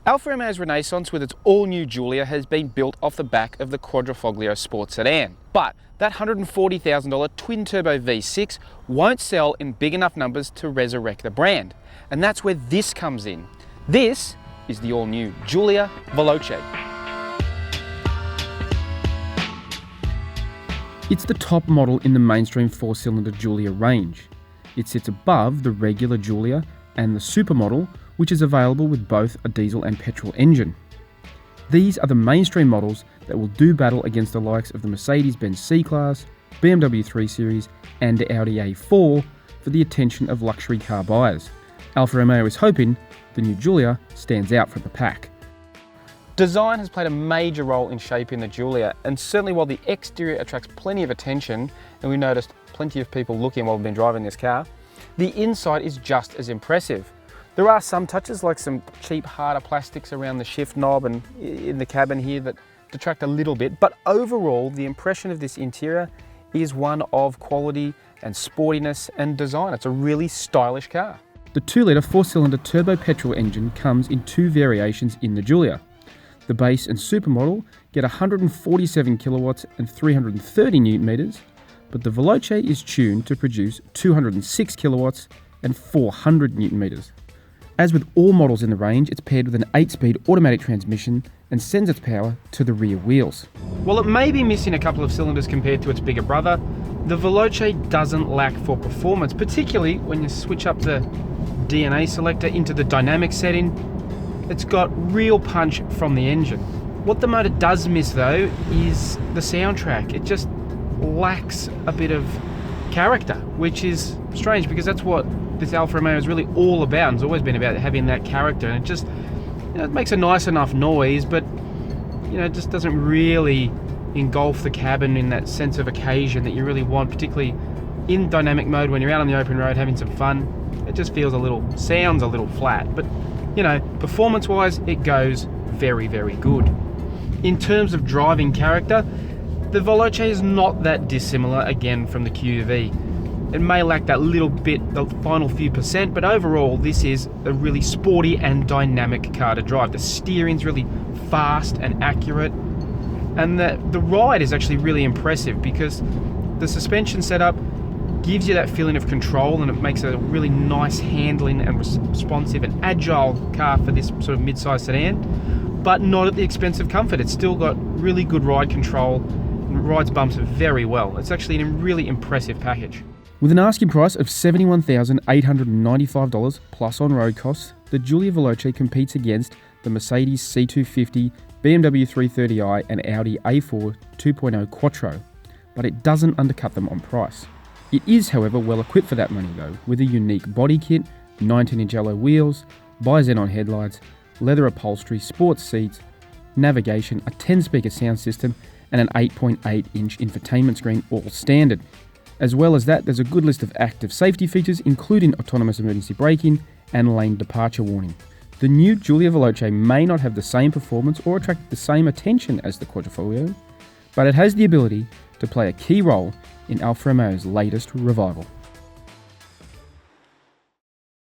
Alfa Romeo's renaissance with its all-new Giulia has been built off the back of the Quadrifoglio sports sedan. But that $140,000 twin-turbo V6 won't sell in big enough numbers to resurrect the brand. And that's where this comes in. This is the all-new Giulia Veloce. It's the top model in the mainstream four-cylinder Giulia range. It sits above the regular Giulia and the supermodel, which is available with both a diesel and petrol engine. These are the mainstream models that will do battle against the likes of the Mercedes-Benz C-Class, BMW 3 Series and the Audi A4 for the attention of luxury car buyers. Alfa Romeo is hoping the new Giulia stands out from the pack. Design has played a major role in shaping the Giulia, and certainly while the exterior attracts plenty of attention, and we noticed plenty of people looking while we've been driving this car, the inside is just as impressive. There are some touches like some cheap harder plastics around the shift knob and in the cabin here that detract a little bit, but overall the impression of this interior is one of quality and sportiness and design. It's a really stylish car. The 2-litre 4-cylinder turbo petrol engine comes in two variations in the Giulia. The base and supermodel get 147 kilowatts and 330 newton meters, but the Veloce is tuned to produce 206 kilowatts and 400 newton meters. As with all models in the range, it's paired with an 8-speed automatic transmission and sends its power to the rear wheels. While it may be missing a couple of cylinders compared to its bigger brother, the Veloce doesn't lack for performance, particularly when you switch up the DNA selector into the dynamic setting. It's got real punch from the engine. What the motor does miss though is the soundtrack. It just lacks a bit of character, which is strange because that's what this Alfa Romeo is really all about. It's always been about having that character, and it just, it makes a nice enough noise, but it just doesn't really engulf the cabin in that sense of occasion that you really want, particularly in dynamic mode when you're out on the open road having some fun. It just sounds a little flat, but performance wise it goes very, very good. In terms of driving character, the Veloce is not that dissimilar again from the QV. It may lack that little bit, the final few percent, but overall this is a really sporty and dynamic car to drive. The steering's really fast and accurate, and the ride is actually really impressive because the suspension setup gives you that feeling of control, and it makes it a really nice handling and responsive and agile car for this sort of mid-size sedan, but not at the expense of comfort. It's still got really good ride control and rides bumps very well. It's actually a really impressive package. With an asking price of $71,895 plus on-road costs, the Giulia Veloce competes against the Mercedes C250, BMW 330i and Audi A4 2.0 Quattro, but it doesn't undercut them on price. It is, however, well equipped for that money though, with a unique body kit, 19-inch alloy wheels, bi-xenon headlights, leather upholstery, sports seats, navigation, a 10-speaker sound system and an 8.8-inch infotainment screen, all standard. As well as that, there's a good list of active safety features, including autonomous emergency braking and lane departure warning. The new Giulia Veloce may not have the same performance or attract the same attention as the Quadrifoglio, but it has the ability to play a key role in Alfa Romeo's latest revival.